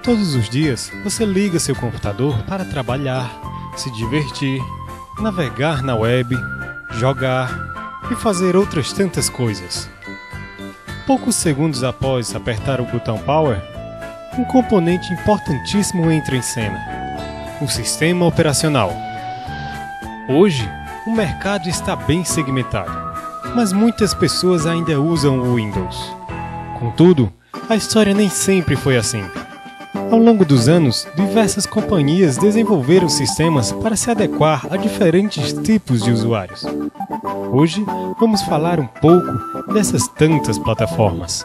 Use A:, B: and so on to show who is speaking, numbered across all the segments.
A: Todos os dias, você liga seu computador para trabalhar, se divertir, navegar na web, jogar e fazer outras tantas coisas. Poucos segundos após apertar o botão Power, um componente importantíssimo entra em cena: o sistema operacional. Hoje, o mercado está bem segmentado, mas muitas pessoas ainda usam o Windows. Contudo, a história nem sempre foi assim. Ao longo dos anos, diversas companhias desenvolveram sistemas para se adequar a diferentes tipos de usuários. Hoje, vamos falar um pouco dessas tantas plataformas.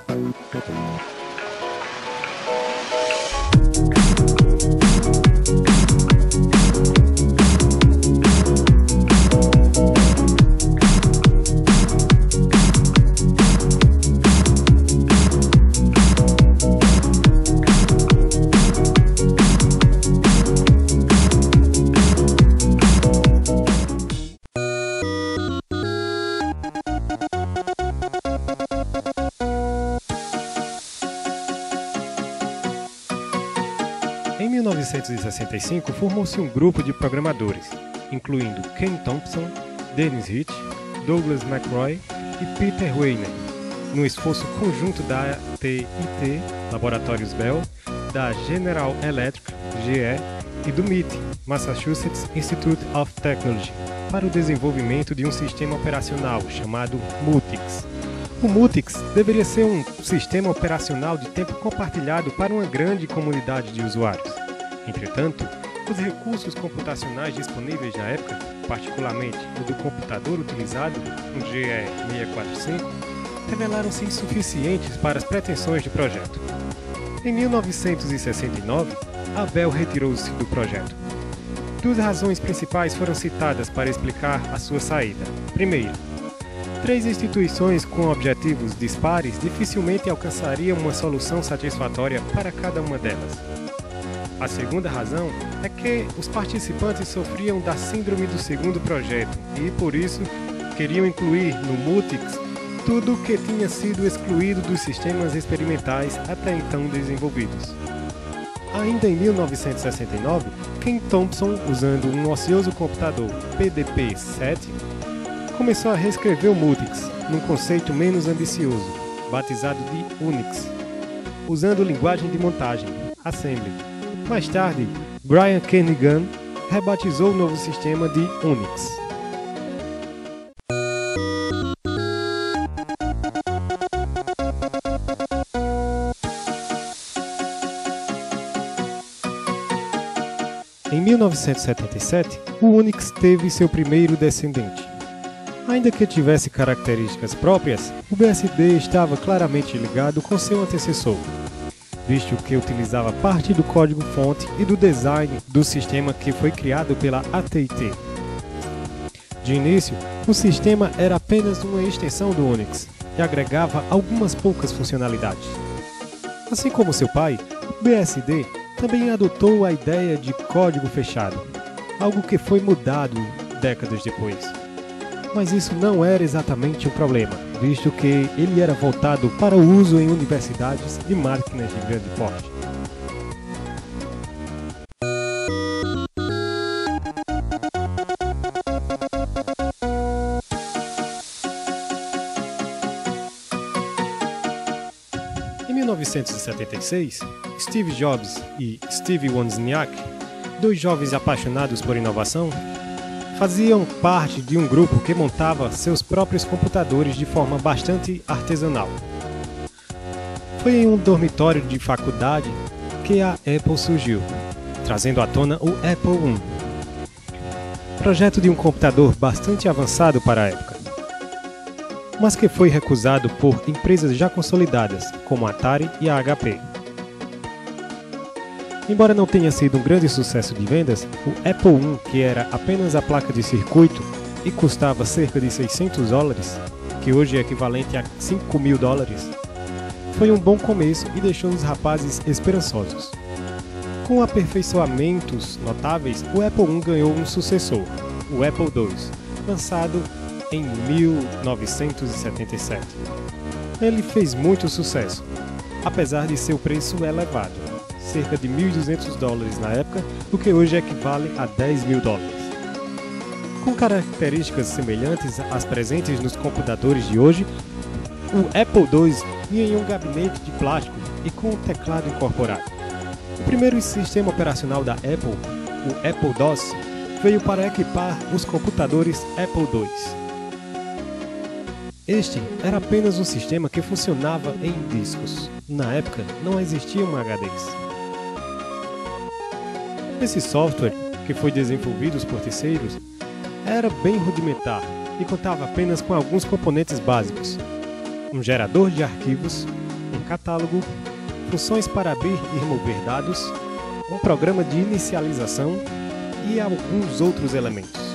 A: Em 1965, formou-se um grupo de programadores, incluindo Ken Thompson, Dennis Ritchie, Douglas McRoy e Peter Weiner, no esforço conjunto da AT&T, Laboratórios Bell, da General Electric, GE, e do MIT, Massachusetts Institute of Technology, para o desenvolvimento de um sistema operacional chamado Multics. O Multics deveria ser um sistema operacional de tempo compartilhado para uma grande comunidade de usuários. Entretanto, os recursos computacionais disponíveis na época, particularmente o do computador utilizado, um GE645, revelaram-se insuficientes para as pretensões do projeto. Em 1969, a Bell retirou-se do projeto. Duas razões principais foram citadas para explicar a sua saída. Primeiro, 3 instituições com objetivos dispares dificilmente alcançariam uma solução satisfatória para cada uma delas. A segunda razão é que os participantes sofriam da síndrome do segundo projeto e, por isso, queriam incluir no Multics tudo o que tinha sido excluído dos sistemas experimentais até então desenvolvidos. Ainda em 1969, Ken Thompson, usando um ocioso computador PDP-7, começou a reescrever o Multics num conceito menos ambicioso, batizado de Unix, usando linguagem de montagem, Assembly. Mais tarde, Brian Kernighan rebatizou o novo sistema de Unix. Em 1977, o Unix teve seu primeiro descendente. Ainda que tivesse características próprias, o BSD estava claramente ligado com seu antecessor, visto que utilizava parte do código-fonte e do design do sistema que foi criado pela AT&T. De início, o sistema era apenas uma extensão do Unix e agregava algumas poucas funcionalidades. Assim como seu pai, o BSD também adotou a ideia de código fechado, algo que foi mudado décadas depois. Mas isso não era exatamente o problema, visto que ele era voltado para o uso em universidades de máquinas de grande porte. Em 1976, Steve Jobs e Steve Wozniak, 2 jovens apaixonados por inovação, faziam parte de um grupo que montava seus próprios computadores de forma bastante artesanal. Foi em um dormitório de faculdade que a Apple surgiu, trazendo à tona o Apple I, projeto de um computador bastante avançado para a época, mas que foi recusado por empresas já consolidadas, como a Atari e a HP. Embora não tenha sido um grande sucesso de vendas, o Apple I, que era apenas a placa de circuito e custava cerca de $600, que hoje é equivalente a $5.000, foi um bom começo e deixou os rapazes esperançosos. Com aperfeiçoamentos notáveis, o Apple I ganhou um sucessor, o Apple II, lançado em 1977. Ele fez muito sucesso, apesar de seu preço elevado, cerca de $1.200 na época, o que hoje equivale a $10.000. Com características semelhantes às presentes nos computadores de hoje, o Apple II vinha em um gabinete de plástico e com um teclado incorporado. O primeiro sistema operacional da Apple, o Apple DOS, veio para equipar os computadores Apple II. Este era apenas um sistema que funcionava em discos. Na época, não existiam HDs. Esse software, que foi desenvolvido por terceiros, era bem rudimentar e contava apenas com alguns componentes básicos: um gerador de arquivos, um catálogo, funções para abrir e remover dados, um programa de inicialização e alguns outros elementos.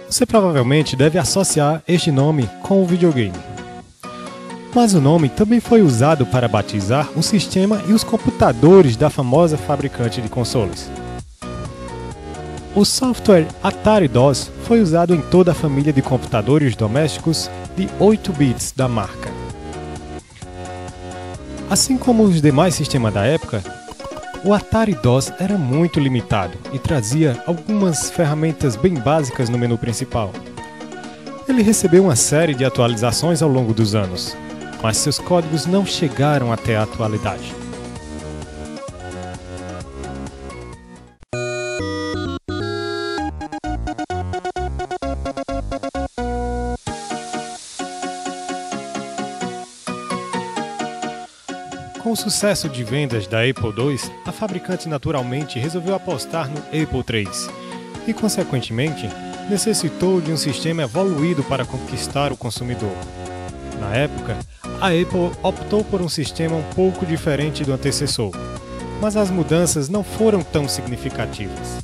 A: Você provavelmente deve associar este nome com o videogame. Mas o nome também foi usado para batizar o sistema e os computadores da famosa fabricante de consoles. O software Atari DOS foi usado em toda a família de computadores domésticos de 8 bits da marca. Assim como os demais sistemas da época, o Atari DOS era muito limitado e trazia algumas ferramentas bem básicas no menu principal. Ele recebeu uma série de atualizações ao longo dos anos, mas seus códigos não chegaram até a atualidade. Com o sucesso de vendas da Apple II, a fabricante naturalmente resolveu apostar no Apple III e, consequentemente, necessitou de um sistema evoluído para conquistar o consumidor. Na época, a Apple optou por um sistema um pouco diferente do antecessor, mas as mudanças não foram tão significativas.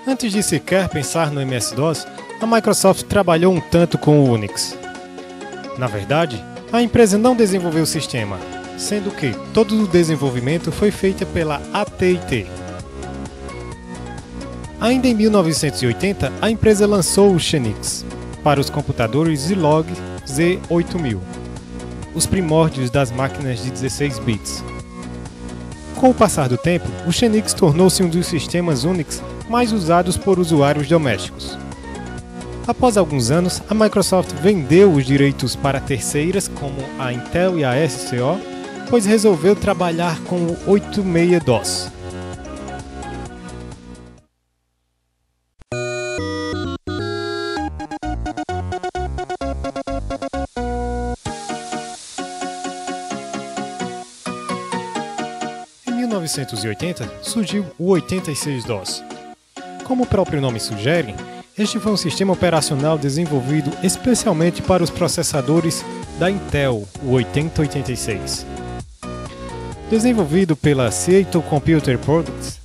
A: Antes de sequer pensar no MS-DOS, a Microsoft trabalhou um tanto com o Unix. Na verdade, a empresa não desenvolveu o sistema, sendo que todo o desenvolvimento foi feito pela AT&T. Ainda em 1980, a empresa lançou o Xenix para os computadores Zilog Z8000, os primórdios das máquinas de 16 bits. Com o passar do tempo, o Xenix tornou-se um dos sistemas Unix mais usados por usuários domésticos. Após alguns anos, a Microsoft vendeu os direitos para terceiras como a Intel e a SCO, pois resolveu trabalhar com o 86DOS. Em 1980, surgiu o 86DOS. Como o próprio nome sugere, este foi um sistema operacional desenvolvido especialmente para os processadores da Intel, o 8086. Desenvolvido pela Seattle Computer Products,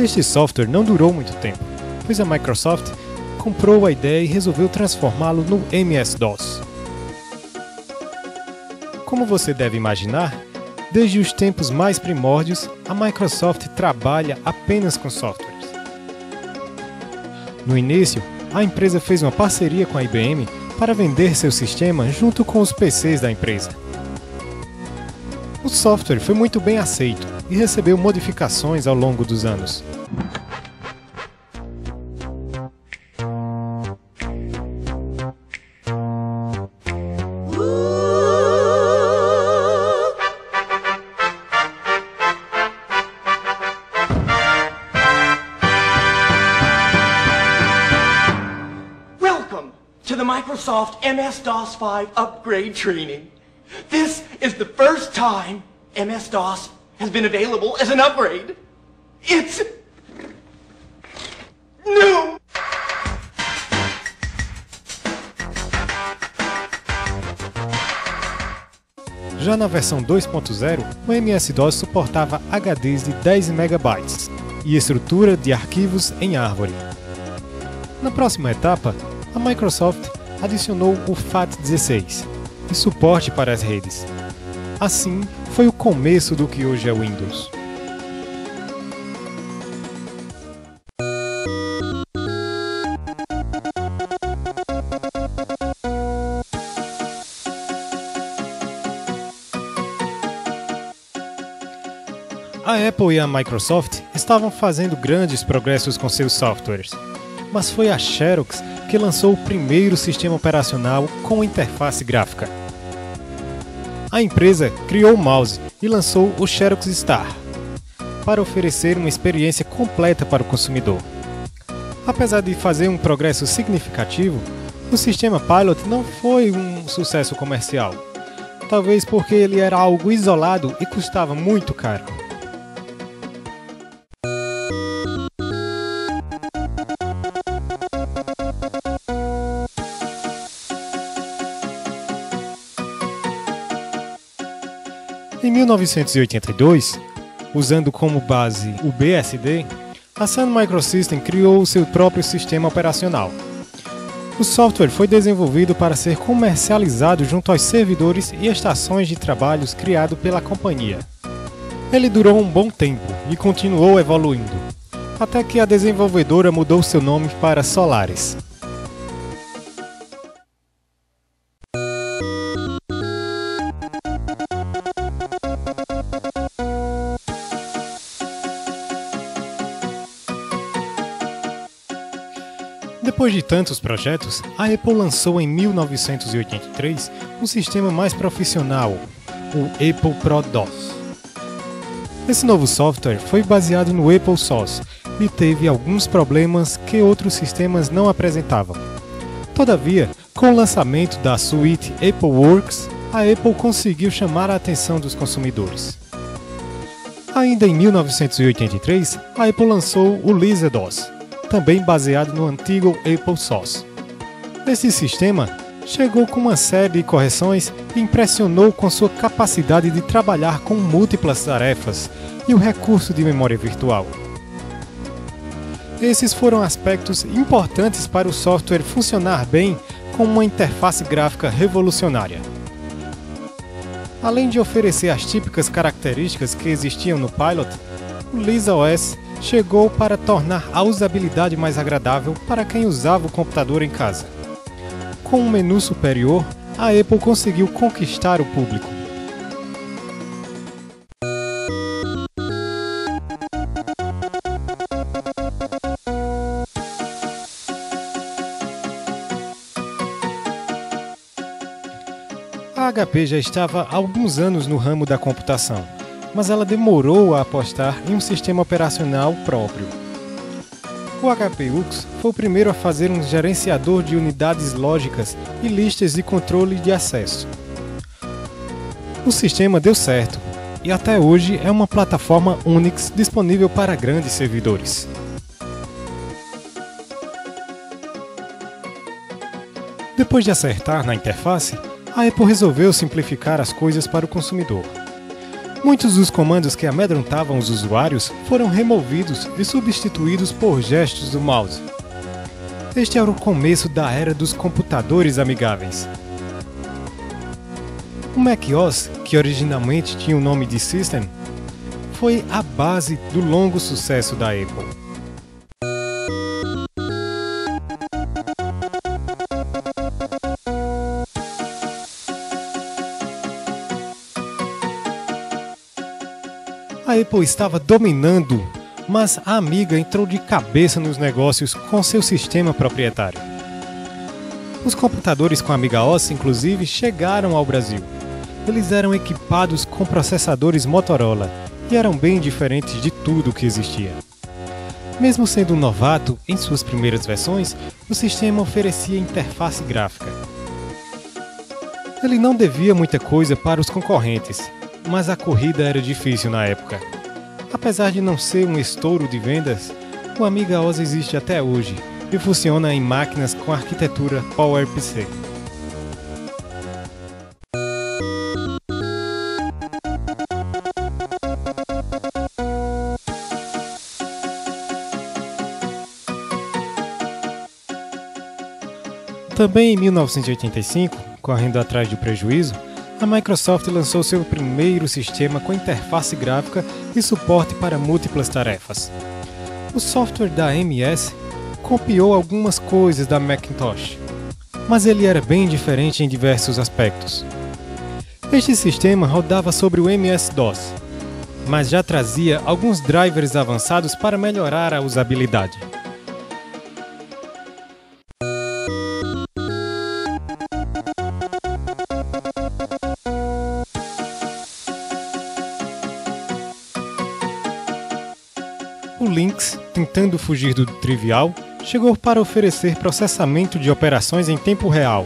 A: este software não durou muito tempo, pois a Microsoft comprou a ideia e resolveu transformá-lo no MS-DOS. Como você deve imaginar, desde os tempos mais primórdios, a Microsoft trabalha apenas com softwares. No início, a empresa fez uma parceria com a IBM para vender seu sistema junto com os PCs da empresa. O software foi muito bem aceito e recebeu modificações ao longo dos anos.
B: To the Microsoft MS-DOS 5 upgrade training. This is the first time MS-DOS has been available as an upgrade. It's new!
A: Já na versão 2.0, o MS-DOS suportava HDs de 10 MB e estrutura de arquivos em árvore. Na próxima etapa, a Microsoft adicionou o FAT16 e suporte para as redes. Assim, foi o começo do que hoje é o Windows. A Apple e a Microsoft estavam fazendo grandes progressos com seus softwares, mas foi a Xerox que lançou o primeiro sistema operacional com interface gráfica. A empresa criou o mouse e lançou o Xerox Star, para oferecer uma experiência completa para o consumidor. Apesar de fazer um progresso significativo, o sistema Pilot não foi um sucesso comercial, talvez porque ele era algo isolado e custava muito caro. Em 1982, usando como base o BSD, a Sun Microsystem criou o seu próprio sistema operacional. O software foi desenvolvido para ser comercializado junto aos servidores e estações de trabalhos criados pela companhia. Ele durou um bom tempo e continuou evoluindo, até que a desenvolvedora mudou seu nome para Solaris. Depois de tantos projetos, a Apple lançou em 1983 um sistema mais profissional, o Apple Pro DOS. Esse novo software foi baseado no Apple Source e teve alguns problemas que outros sistemas não apresentavam. Todavia, com o lançamento da suíte Apple Works, a Apple conseguiu chamar a atenção dos consumidores. Ainda em 1983, a Apple lançou o Lisa DOS, também baseado no antigo Apple Source. Esse sistema chegou com uma série de correções e impressionou com sua capacidade de trabalhar com múltiplas tarefas e o recurso de memória virtual. Esses foram aspectos importantes para o software funcionar bem com uma interface gráfica revolucionária. Além de oferecer as típicas características que existiam no Pilot, o Lisa OS chegou para tornar a usabilidade mais agradável para quem usava o computador em casa. Com um menu superior, a Apple conseguiu conquistar o público. A HP já estava há alguns anos no ramo da computação, mas ela demorou a apostar em um sistema operacional próprio. O HP UX foi o primeiro a fazer um gerenciador de unidades lógicas e listas de controle de acesso. O sistema deu certo e até hoje é uma plataforma Unix disponível para grandes servidores. Depois de acertar na interface, a Apple resolveu simplificar as coisas para o consumidor. Muitos dos comandos que amedrontavam os usuários foram removidos e substituídos por gestos do mouse. Este era o começo da era dos computadores amigáveis. O Mac OS, que originalmente tinha o nome de System, foi a base do longo sucesso da Apple. A Apple estava dominando, mas a Amiga entrou de cabeça nos negócios com seu sistema proprietário. Os computadores com Amiga OS, inclusive, chegaram ao Brasil. Eles eram equipados com processadores Motorola e eram bem diferentes de tudo que existia. Mesmo sendo um novato em suas primeiras versões, o sistema oferecia interface gráfica. Ele não devia muita coisa para os concorrentes, mas a corrida era difícil na época. Apesar de não ser um estouro de vendas, o Amiga OS existe até hoje e funciona em máquinas com arquitetura PowerPC. Também em 1985, correndo atrás do prejuízo, a Microsoft lançou seu primeiro sistema com interface gráfica e suporte para múltiplas tarefas. O software da MS copiou algumas coisas da Macintosh, mas ele era bem diferente em diversos aspectos. Este sistema rodava sobre o MS-DOS, mas já trazia alguns drivers avançados para melhorar a usabilidade. O Lynx, tentando fugir do trivial, chegou para oferecer processamento de operações em tempo real.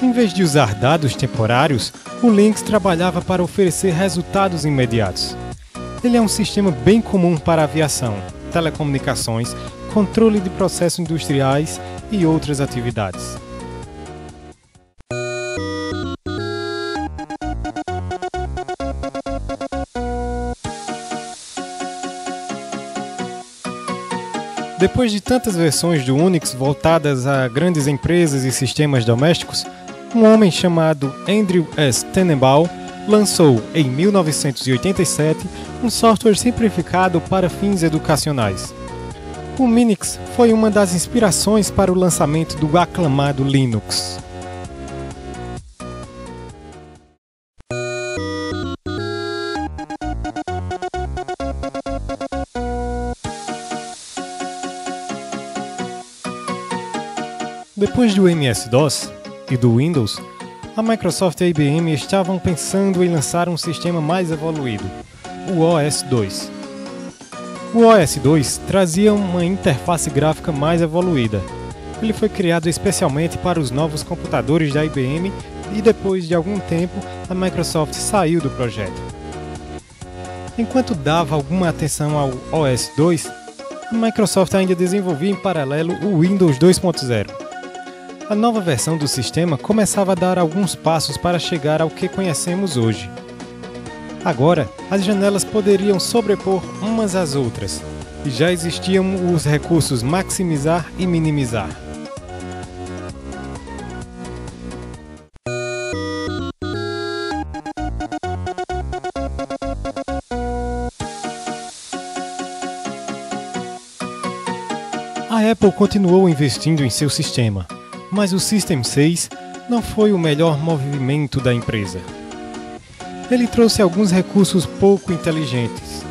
A: Em vez de usar dados temporários, o Lynx trabalhava para oferecer resultados imediatos. Ele é um sistema bem comum para aviação, telecomunicações, controle de processos industriais e outras atividades. Depois de tantas versões do Unix voltadas a grandes empresas e sistemas domésticos, um homem chamado Andrew S. Tannenbaum lançou, em 1987, um software simplificado para fins educacionais. O Minix foi uma das inspirações para o lançamento do aclamado Linux. Depois do MS-DOS e do Windows, a Microsoft e a IBM estavam pensando em lançar um sistema mais evoluído, o OS/2. O OS/2 trazia uma interface gráfica mais evoluída. Ele foi criado especialmente para os novos computadores da IBM e depois de algum tempo a Microsoft saiu do projeto. Enquanto dava alguma atenção ao OS/2, a Microsoft ainda desenvolvia em paralelo o Windows 2.0. A nova versão do sistema começava a dar alguns passos para chegar ao que conhecemos hoje. Agora, as janelas poderiam sobrepor umas às outras, e já existiam os recursos maximizar e minimizar. A Apple continuou investindo em seu sistema, mas o System 6 não foi o melhor movimento da empresa. Ele trouxe alguns recursos pouco inteligentes,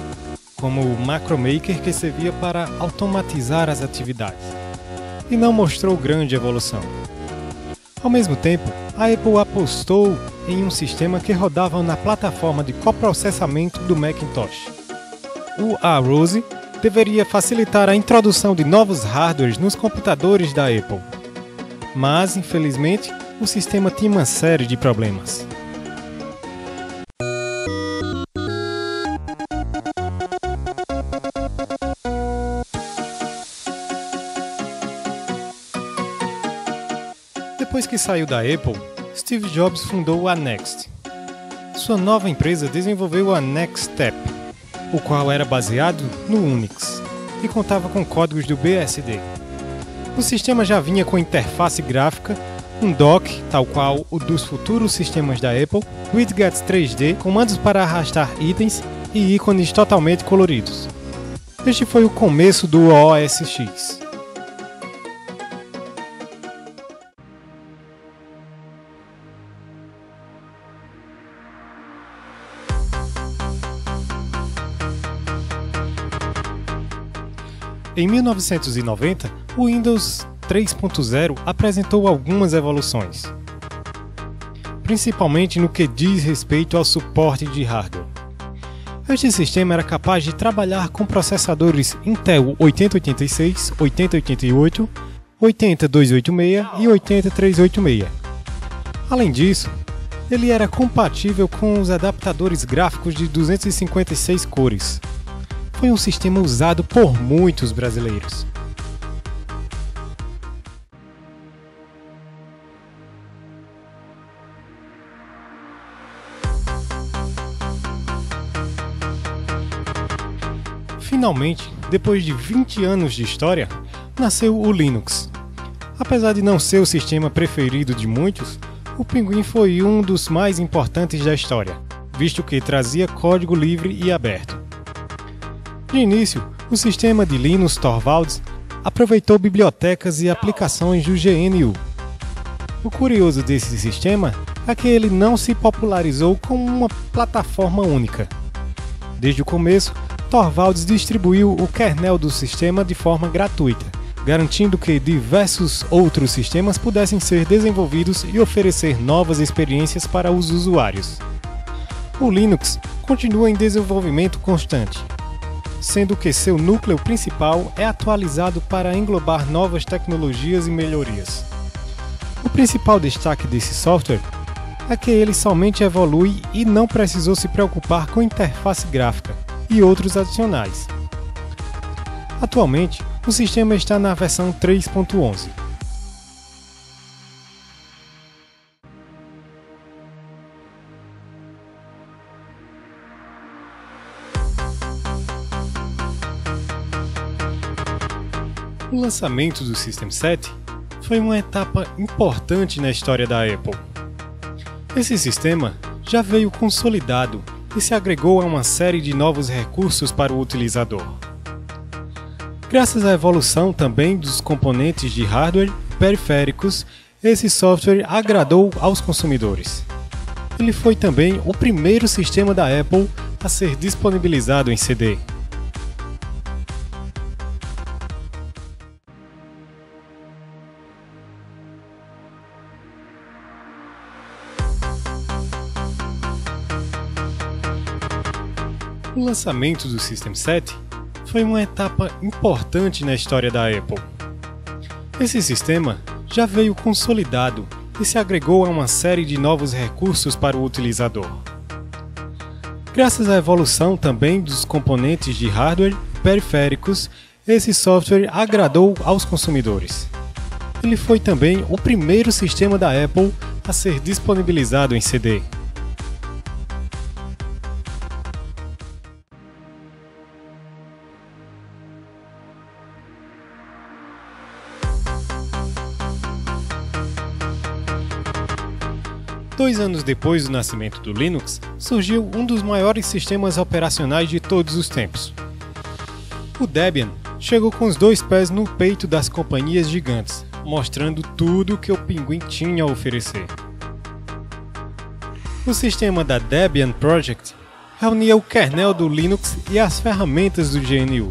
A: como o Macro Maker, que servia para automatizar as atividades, e não mostrou grande evolução. Ao mesmo tempo, a Apple apostou em um sistema que rodava na plataforma de coprocessamento do Macintosh. O Arose deveria facilitar a introdução de novos hardwares nos computadores da Apple. Mas, infelizmente, o sistema tinha uma série de problemas. Depois que saiu da Apple, Steve Jobs fundou a Next. Sua nova empresa desenvolveu a Next Step, o qual era baseado no Unix e contava com códigos do BSD. O sistema já vinha com interface gráfica, um dock, tal qual o dos futuros sistemas da Apple, widgets 3D, comandos para arrastar itens e ícones totalmente coloridos. Este foi o começo do OS X. Em 1990, o Windows 3.0 apresentou algumas evoluções, principalmente no que diz respeito ao suporte de hardware. Este sistema era capaz de trabalhar com processadores Intel 8086, 8088, 80286 e 80386. Além disso, ele era compatível com os adaptadores gráficos de 256 cores. Foi um sistema usado por muitos brasileiros. Finalmente, depois de 20 anos de história, nasceu o Linux. Apesar de não ser o sistema preferido de muitos, o Pinguim foi um dos mais importantes da história, visto que trazia código livre e aberto. De início, o sistema de Linus Torvalds aproveitou bibliotecas e aplicações do GNU. O curioso desse sistema é que ele não se popularizou como uma plataforma única. Desde o começo, Torvalds distribuiu o kernel do sistema de forma gratuita, garantindo que diversos outros sistemas pudessem ser desenvolvidos e oferecer novas experiências para os usuários. O Linux continua em desenvolvimento constante, sendo que seu núcleo principal é atualizado para englobar novas tecnologias e melhorias. O principal destaque desse software é que ele somente evolui e não precisou se preocupar com interface gráfica e outros adicionais. Atualmente, o sistema está na versão 3.11. O lançamento do System 7 foi uma etapa importante na história da Apple. Esse sistema já veio consolidado e se agregou a uma série de novos recursos para o utilizador. Graças à evolução também dos componentes de hardware e periféricos, esse software agradou aos consumidores. Ele foi também o primeiro sistema da Apple a ser disponibilizado em CD. O lançamento do System 7 foi uma etapa importante na história da Apple. Esse sistema já veio consolidado e se agregou a uma série de novos recursos para o utilizador. Graças à evolução também dos componentes de hardware e periféricos, esse software agradou aos consumidores. Ele foi também o primeiro sistema da Apple a ser disponibilizado em CD. Dois anos depois do nascimento do Linux, surgiu um dos maiores sistemas operacionais de todos os tempos. O Debian chegou com os dois pés no peito das companhias gigantes, mostrando tudo o que o Pinguim tinha a oferecer. O sistema da Debian Project reunia o kernel do Linux e as ferramentas do GNU.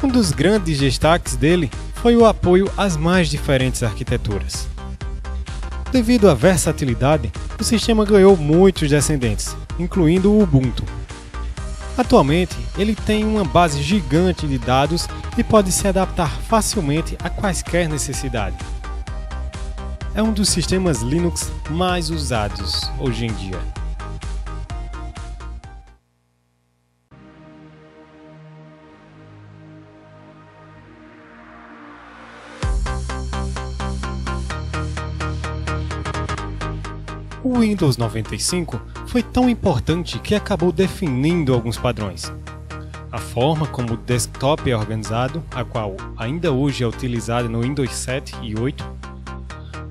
A: Um dos grandes destaques dele foi o apoio às mais diferentes arquiteturas. Devido à versatilidade, o sistema ganhou muitos descendentes, incluindo o Ubuntu. Atualmente, ele tem uma base gigante de dados e pode se adaptar facilmente a quaisquer necessidade. É um dos sistemas Linux mais usados hoje em dia. O Windows 95 foi tão importante que acabou definindo alguns padrões. A forma como o desktop é organizado, a qual ainda hoje é utilizada no Windows 7 e 8,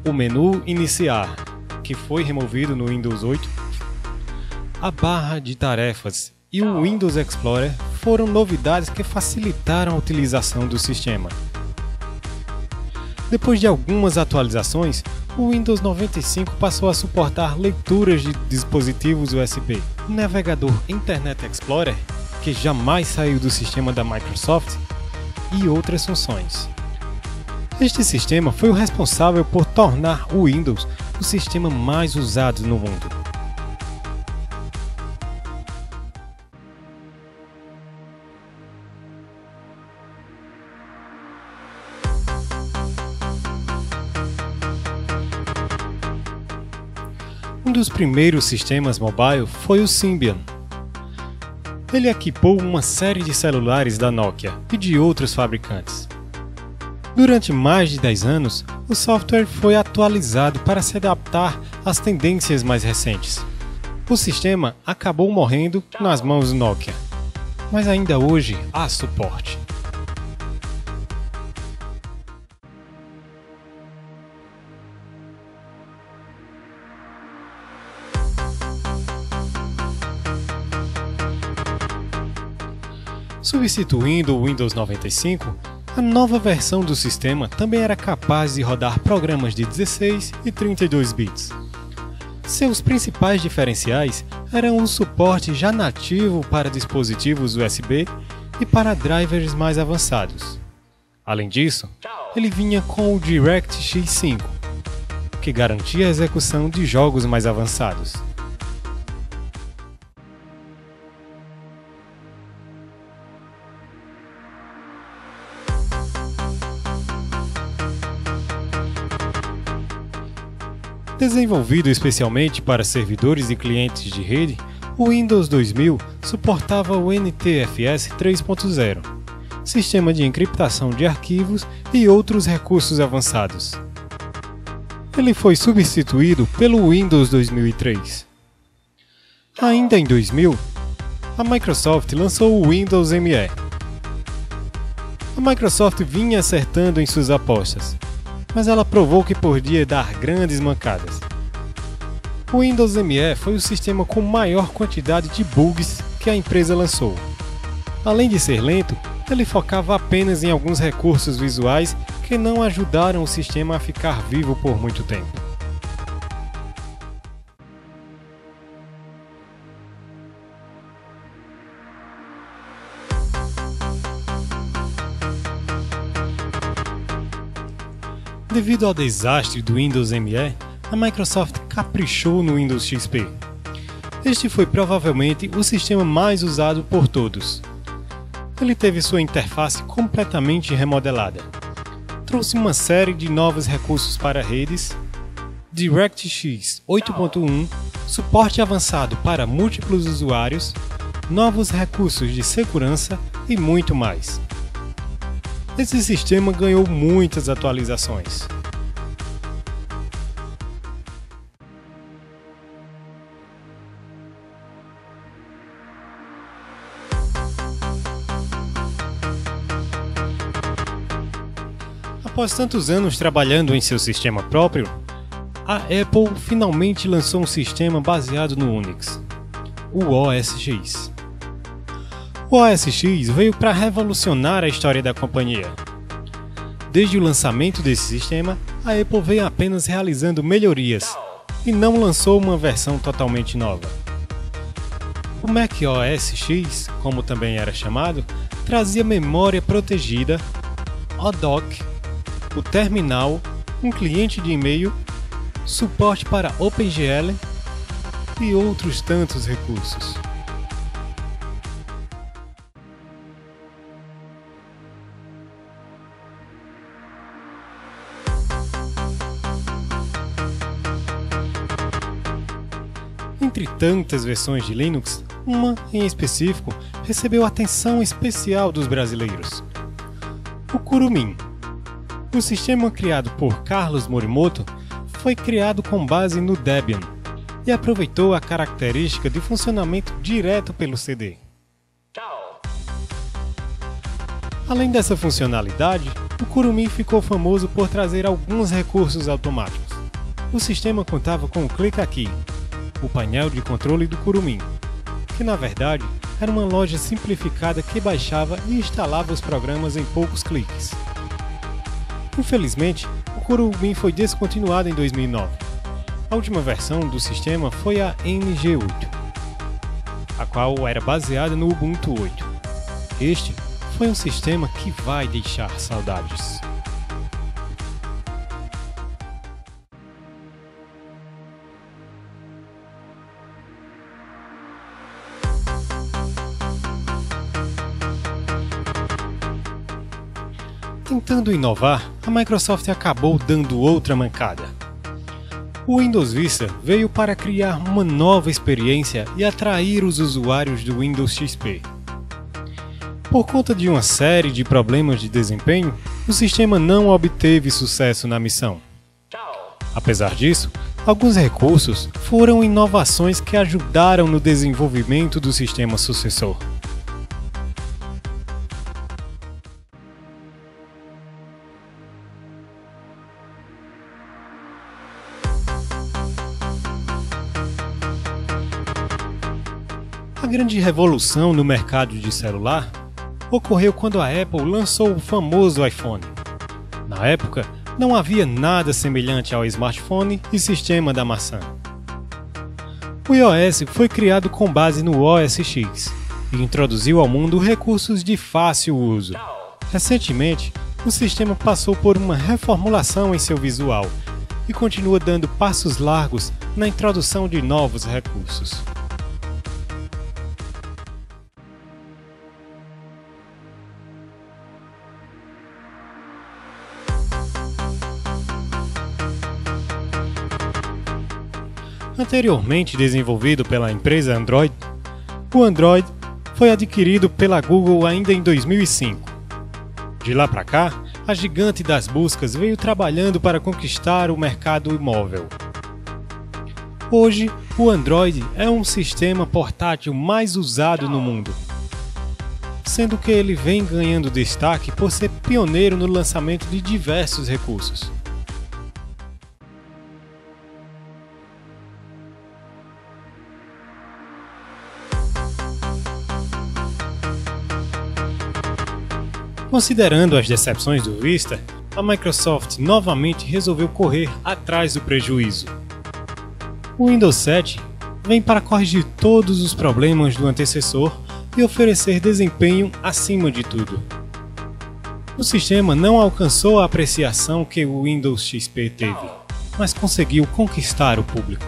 A: o menu iniciar, que foi removido no Windows 8, a barra de tarefas e o Windows Explorer foram novidades que facilitaram a utilização do sistema. Depois de algumas atualizações, o Windows 95 passou a suportar leituras de dispositivos USB, o navegador Internet Explorer, que jamais saiu do sistema da Microsoft, e outras funções. Este sistema foi o responsável por tornar o Windows o sistema mais usado no mundo. Um dos primeiros sistemas mobile foi o Symbian. Ele equipou uma série de celulares da Nokia e de outros fabricantes. Durante mais de 10 anos, o software foi atualizado para se adaptar às tendências mais recentes. O sistema acabou morrendo nas mãos do Nokia, mas ainda hoje há suporte. Substituindo o Windows 95, a nova versão do sistema também era capaz de rodar programas de 16 e 32 bits. Seus principais diferenciais eram o suporte já nativo para dispositivos USB e para drivers mais avançados. Além disso, ele vinha com o DirectX 5, que garantia a execução de jogos mais avançados. Desenvolvido especialmente para servidores e clientes de rede, o Windows 2000 suportava o NTFS 3.0, sistema de encriptação de arquivos e outros recursos avançados. Ele foi substituído pelo Windows 2003. Ainda em 2000, a Microsoft lançou o Windows ME. A Microsoft vinha acertando em suas apostas, mas ela provou que podia dar grandes mancadas. O Windows ME foi o sistema com maior quantidade de bugs que a empresa lançou. Além de ser lento, ele focava apenas em alguns recursos visuais que não ajudaram o sistema a ficar vivo por muito tempo. Devido ao desastre do Windows ME, a Microsoft caprichou no Windows XP. Este foi provavelmente o sistema mais usado por todos. Ele teve sua interface completamente remodelada. Trouxe uma série de novos recursos para redes, DirectX 8.1, suporte avançado para múltiplos usuários, novos recursos de segurança e muito mais. Esse sistema ganhou muitas atualizações. Após tantos anos trabalhando em seu sistema próprio, a Apple finalmente lançou um sistema baseado no Unix, o OS X. O OS X veio para revolucionar a história da companhia. Desde o lançamento desse sistema, a Apple veio apenas realizando melhorias e não lançou uma versão totalmente nova. O Mac OS X, como também era chamado, trazia memória protegida, o dock, o terminal, um cliente de e-mail, suporte para OpenGL e outros tantos recursos. Entre tantas versões de Linux, uma em específico recebeu atenção especial dos brasileiros: o Kurumin. O sistema criado por Carlos Morimoto foi criado com base no Debian e aproveitou a característica de funcionamento direto pelo CD. Além dessa funcionalidade, o Kurumin ficou famoso por trazer alguns recursos automáticos. O sistema contava com o Click Aqui, o painel de controle do Kurumin, que na verdade era uma loja simplificada que baixava e instalava os programas em poucos cliques. Infelizmente, o Kurumin foi descontinuado em 2009. A última versão do sistema foi a NG8, a qual era baseada no Ubuntu 8. Este foi um sistema que vai deixar saudades. Tentando inovar, a Microsoft acabou dando outra mancada. O Windows Vista veio para criar uma nova experiência e atrair os usuários do Windows XP. Por conta de uma série de problemas de desempenho, o sistema não obteve sucesso na missão. Apesar disso, alguns recursos foram inovações que ajudaram no desenvolvimento do sistema sucessor. A grande revolução no mercado de celular ocorreu quando a Apple lançou o famoso iPhone. Na época, não havia nada semelhante ao smartphone e sistema da maçã. O iOS foi criado com base no OS X e introduziu ao mundo recursos de fácil uso. Recentemente, o sistema passou por uma reformulação em seu visual e continua dando passos largos na introdução de novos recursos. Anteriormente desenvolvido pela empresa Android, o Android foi adquirido pela Google ainda em 2005. De lá para cá, a gigante das buscas veio trabalhando para conquistar o mercado móvel. Hoje, o Android é um sistema portátil mais usado no mundo, sendo que ele vem ganhando destaque por ser pioneiro no lançamento de diversos recursos. Considerando as decepções do Vista, a Microsoft novamente resolveu correr atrás do prejuízo. O Windows 7 vem para corrigir todos os problemas do antecessor e oferecer desempenho acima de tudo. O sistema não alcançou a apreciação que o Windows XP teve, mas conseguiu conquistar o público.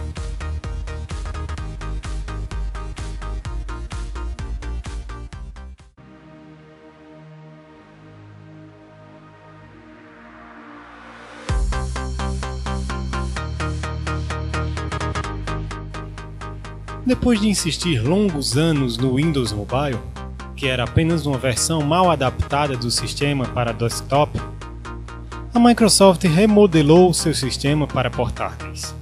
A: Depois de insistir longos anos no Windows Mobile, que era apenas uma versão mal adaptada do sistema para desktop, a Microsoft remodelou seu sistema para portáteis.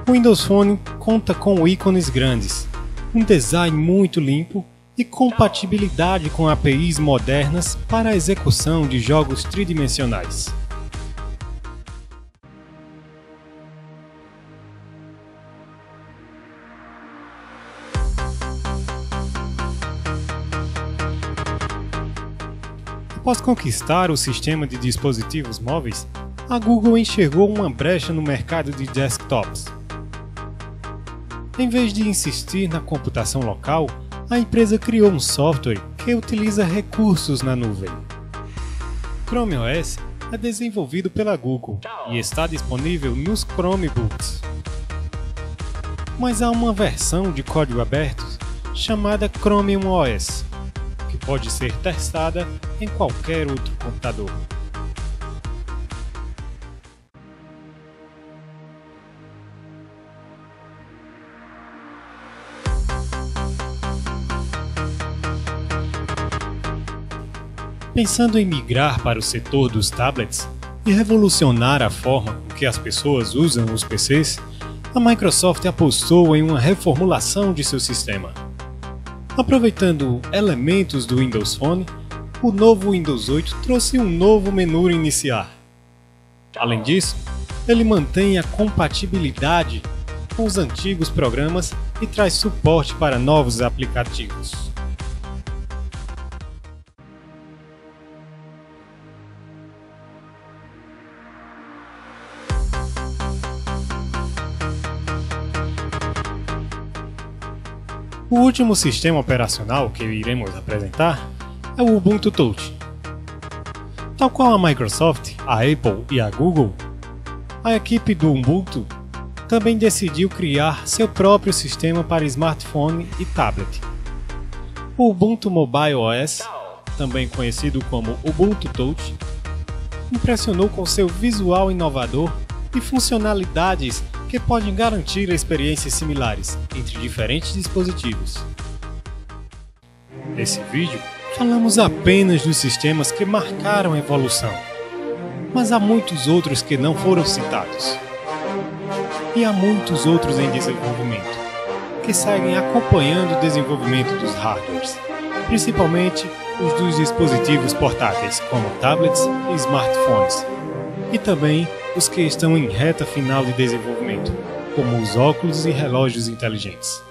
A: O Windows Phone conta com ícones grandes, um design muito limpo e compatibilidade com APIs modernas para a execução de jogos tridimensionais. Após conquistar o sistema de dispositivos móveis, a Google enxergou uma brecha no mercado de desktops. Em vez de insistir na computação local, a empresa criou um software que utiliza recursos na nuvem. Chrome OS é desenvolvido pela Google e está disponível nos Chromebooks. Mas há uma versão de código aberto chamada Chromium OS, que pode ser testada em qualquer outro computador. Pensando em migrar para o setor dos tablets e revolucionar a forma com que as pessoas usam os PCs, a Microsoft apostou em uma reformulação de seu sistema. Aproveitando elementos do Windows Phone, o novo Windows 8 trouxe um novo menu iniciar. Além disso, ele mantém a compatibilidade com os antigos programas e traz suporte para novos aplicativos. O último sistema operacional que iremos apresentar é o Ubuntu Touch. Tal qual a Microsoft, a Apple e a Google, a equipe do Ubuntu também decidiu criar seu próprio sistema para smartphone e tablet. O Ubuntu Mobile OS, também conhecido como Ubuntu Touch, impressionou com seu visual inovador e funcionalidades que podem garantir experiências similares entre diferentes dispositivos. Nesse vídeo, falamos apenas dos sistemas que marcaram a evolução, mas há muitos outros que não foram citados. E há muitos outros em desenvolvimento, que seguem acompanhando o desenvolvimento dos hardwares, principalmente os dos dispositivos portáteis, como tablets e smartphones, e também os que estão em reta final de desenvolvimento, como os óculos e relógios inteligentes.